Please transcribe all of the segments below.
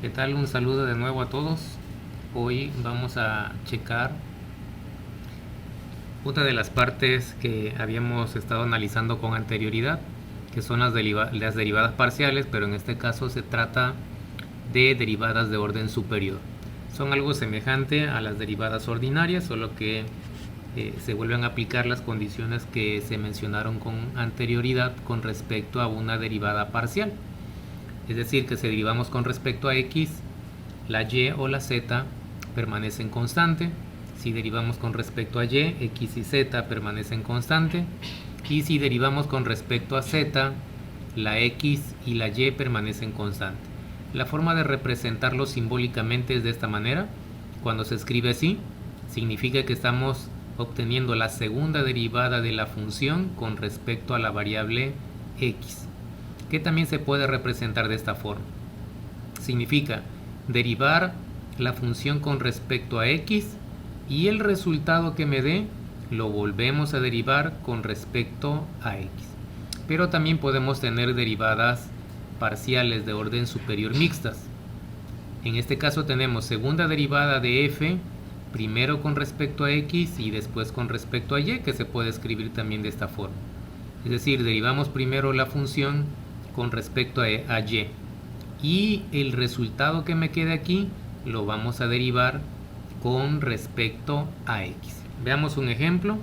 ¿Qué tal? Un saludo de nuevo a todos. Hoy vamos a checar una de las partes que habíamos estado analizando con anterioridad, que son las derivadas parciales, pero en este caso se trata de derivadas de orden superior. Son algo semejante a las derivadas ordinarias, solo que se vuelven a aplicar las condiciones que se mencionaron con anterioridad con respecto a una derivada parcial. Es decir, que si derivamos con respecto a x, la y o la z permanecen constante. Si derivamos con respecto a y, x y z permanecen constante. Y si derivamos con respecto a z, la x y la y permanecen constante. La forma de representarlo simbólicamente es de esta manera. Cuando se escribe así, significa que estamos obteniendo la segunda derivada de la función con respecto a la variable x, que también se puede representar de esta forma. Significa derivar la función con respecto a x y el resultado que me dé lo volvemos a derivar con respecto a x. Pero también podemos tener derivadas parciales de orden superior mixtas. En este caso tenemos segunda derivada de f, primero con respecto a x y después con respecto a y, que se puede escribir también de esta forma. Es decir, derivamos primero la función con respecto a y y el resultado que me quede aquí lo vamos a derivar con respecto a x. Veamos un ejemplo.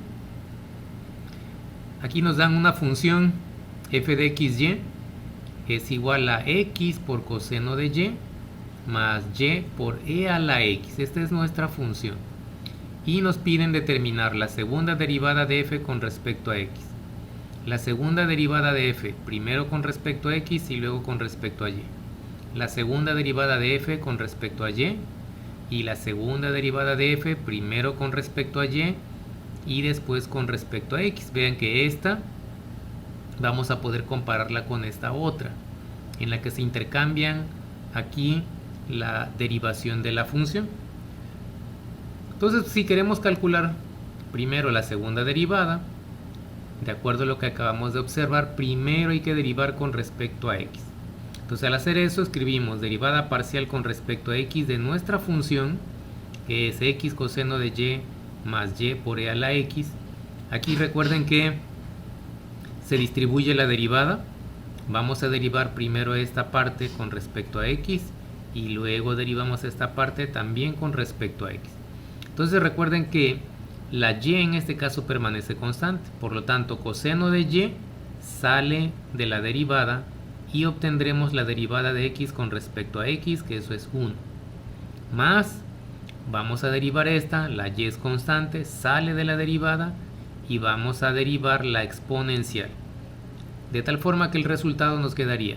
Aquí nos dan una función f de xy es igual a x por coseno de y más y por e a la x. Esta es nuestra función. Y nos piden determinar la segunda derivada de f con respecto a x. La segunda derivada de f, primero con respecto a x y luego con respecto a y. La segunda derivada de f con respecto a y. Y la segunda derivada de f, primero con respecto a y y después con respecto a x. Vean que esta vamos a poder compararla con esta otra, en la que se intercambian aquí la derivación de la función. Entonces, si queremos calcular primero la segunda derivada, de acuerdo a lo que acabamos de observar, primero hay que derivar con respecto a x. Entonces, al hacer eso, escribimos derivada parcial con respecto a x de nuestra función, que es x coseno de y más y por e a la x. Aquí recuerden que se distribuye la derivada. Vamos a derivar primero esta parte con respecto a x y luego derivamos esta parte también con respecto a x. Entonces recuerden que la y en este caso permanece constante, por lo tanto coseno de y sale de la derivada y obtendremos la derivada de x con respecto a x, que eso es 1. Más, vamos a derivar esta, la y es constante, sale de la derivada y vamos a derivar la exponencial. De tal forma que el resultado nos quedaría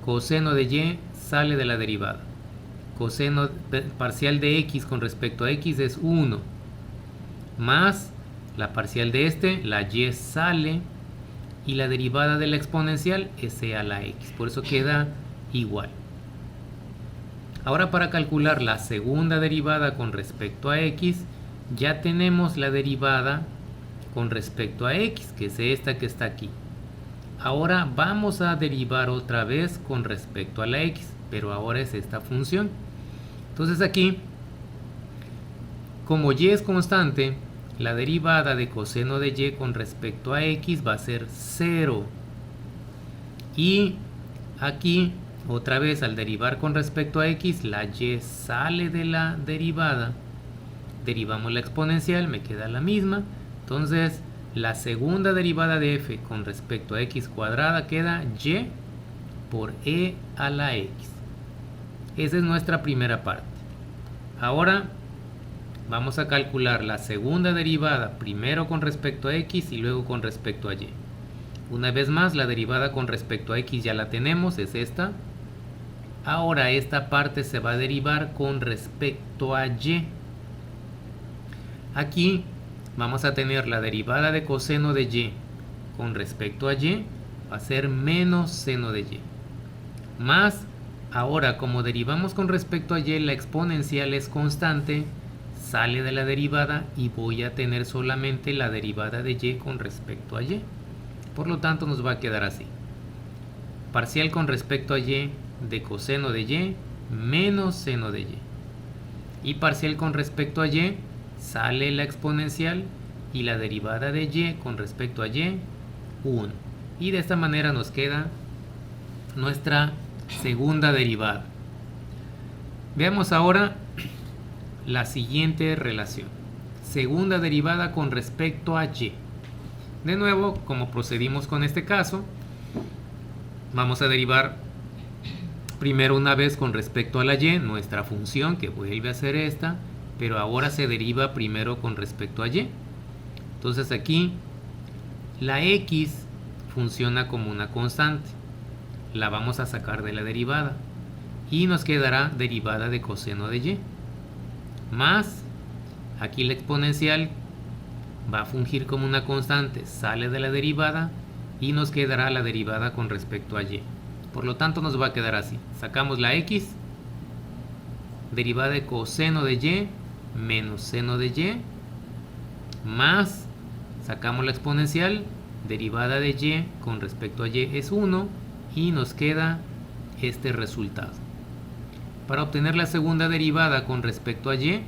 coseno de y sale de la derivada. Coseno parcial de x con respecto a x es 1. Más la parcial de este, la y sale, y la derivada de la exponencial es e a la x. Por eso queda igual. Ahora, para calcular la segunda derivada con respecto a x, ya tenemos la derivada con respecto a x, que es esta que está aquí. Ahora vamos a derivar otra vez con respecto a la x, pero ahora es esta función. Entonces aquí, como y es constante, la derivada de coseno de y con respecto a x va a ser 0. Y aquí, otra vez, al derivar con respecto a x, la y sale de la derivada. Derivamos la exponencial, me queda la misma. Entonces, la segunda derivada de f con respecto a x cuadrada queda y por e a la x. Esa es nuestra primera parte. Ahora vamos a calcular la segunda derivada primero con respecto a x y luego con respecto a y. Una vez más, la derivada con respecto a x ya la tenemos, es esta. Ahora esta parte se va a derivar con respecto a y. Aquí vamos a tener la derivada de coseno de y con respecto a y, va a ser menos seno de y. Más, ahora como derivamos con respecto a y, la exponencial es constante, sale de la derivada y voy a tener solamente la derivada de y con respecto a y. Por lo tanto nos va a quedar así. Parcial con respecto a y de coseno de y menos seno de y. Y parcial con respecto a y, sale la exponencial y la derivada de y con respecto a y, 1. Y de esta manera nos queda nuestra segunda derivada. Veamos ahora la siguiente relación. Segunda derivada con respecto a y. De nuevo, como procedimos con este caso, vamos a derivar primero una vez con respecto a la y, nuestra función que vuelve a ser esta, pero ahora se deriva primero con respecto a y. Entonces aquí la x funciona como una constante. La vamos a sacar de la derivada y nos quedará derivada de coseno de y. Más, aquí la exponencial va a fungir como una constante, sale de la derivada y nos quedará la derivada con respecto a y. Por lo tanto nos va a quedar así. Sacamos la x, derivada de coseno de y menos seno de y, más, sacamos la exponencial, derivada de y con respecto a y es 1 y nos queda este resultado. Para obtener la segunda derivada con respecto a y,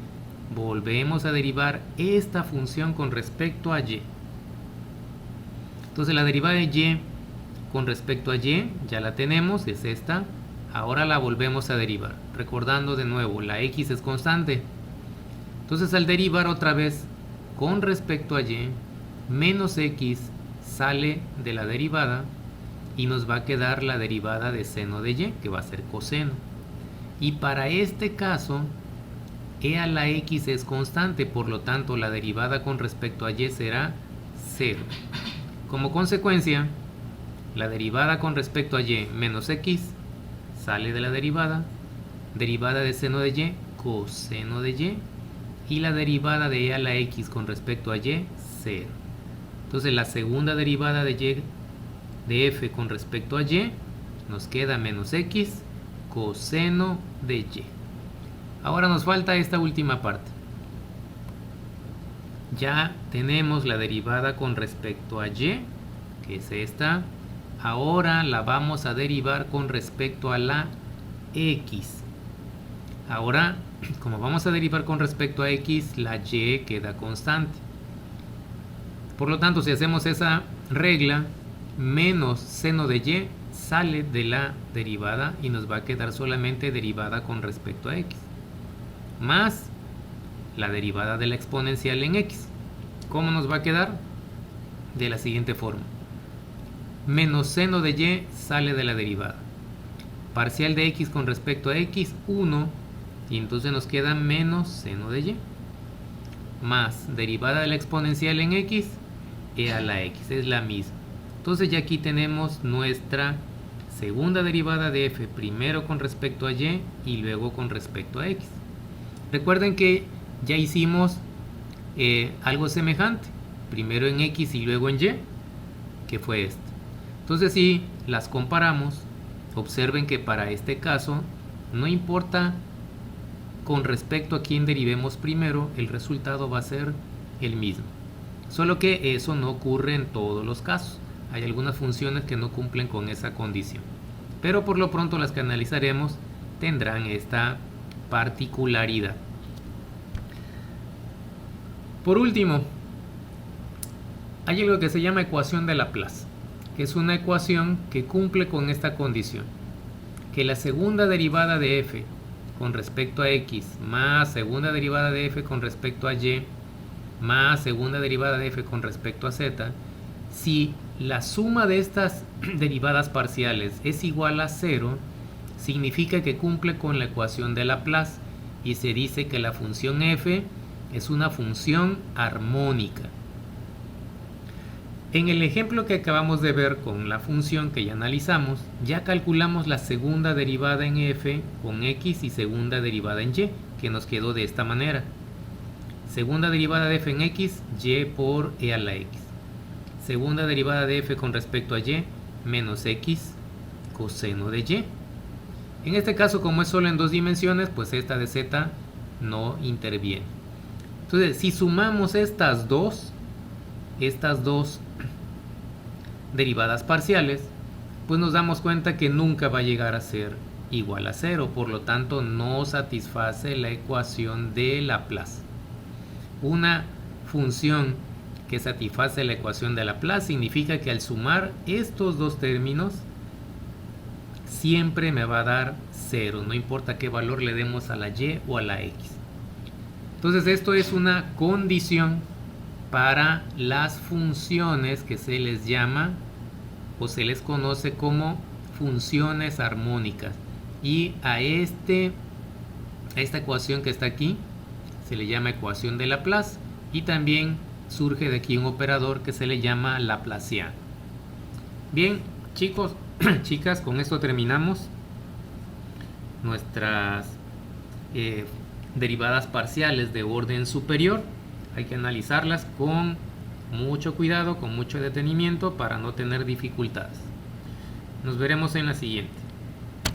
volvemos a derivar esta función con respecto a y. Entonces la derivada de y con respecto a y ya la tenemos, es esta. Ahora la volvemos a derivar, recordando de nuevo, la x es constante. Entonces al derivar otra vez con respecto a y, menos x sale de la derivada y nos va a quedar la derivada de seno de y, que va a ser coseno. Y para este caso, e a la x es constante, por lo tanto la derivada con respecto a y será 0. Como consecuencia, la derivada con respecto a y menos x sale de la derivada de seno de y, coseno de y, y la derivada de e a la x con respecto a y, 0. Entonces la segunda derivada de y de f con respecto a y nos queda menos x coseno de y. Ahora nos falta esta última parte. Ya tenemos la derivada con respecto a y, que es esta. Ahora la vamos a derivar con respecto a la x. Ahora, como vamos a derivar con respecto a x, la y queda constante. Por lo tanto, si hacemos esa regla, menos seno de y sale de la derivada y nos va a quedar solamente derivada con respecto a x, más la derivada de la exponencial en x. ¿Cómo nos va a quedar? De la siguiente forma. Menos seno de y sale de la derivada. Parcial de x con respecto a x, 1. Y entonces nos queda menos seno de y. Más derivada de la exponencial en x, e a la x. Es la misma. Entonces ya aquí tenemos nuestra segunda derivada de f, primero con respecto a y y luego con respecto a x. Recuerden que ya hicimos algo semejante, primero en x y luego en y, que fue esto. Entonces si las comparamos, observen que para este caso no importa con respecto a quién derivemos primero, el resultado va a ser el mismo. Solo que eso no ocurre en todos los casos. Hay algunas funciones que no cumplen con esa condición. Pero por lo pronto las que analizaremos tendrán esta particularidad. Por último, hay algo que se llama ecuación de Laplace, que es una ecuación que cumple con esta condición, que la segunda derivada de f con respecto a x más segunda derivada de f con respecto a y más segunda derivada de f con respecto a z, si la suma de estas derivadas parciales es igual a 0, significa que cumple con la ecuación de Laplace y se dice que la función f es una función armónica. En el ejemplo que acabamos de ver con la función que ya analizamos, ya calculamos la segunda derivada en f con x y segunda derivada en y, que nos quedó de esta manera. Segunda derivada de f en x, y por e a la x. Segunda derivada de f con respecto a y, menos x coseno de y. En este caso, como es solo en dos dimensiones, pues esta de z no interviene. Entonces, si sumamos estas dos derivadas parciales, pues nos damos cuenta que nunca va a llegar a ser igual a 0, por lo tanto no satisface la ecuación de Laplace. Una función que satisface la ecuación de Laplace significa que al sumar estos dos términos siempre me va a dar 0, no importa qué valor le demos a la y o a la x. Entonces esto es una condición para las funciones que se les llama o se les conoce como funciones armónicas, y a esta ecuación que está aquí se le llama ecuación de Laplace, y también surge de aquí un operador que se le llama Laplaciano. Bien, chicos, chicas, con esto terminamos nuestras derivadas parciales de orden superior. Hay que analizarlas con mucho cuidado, con mucho detenimiento, para no tener dificultades. Nos veremos en la siguiente.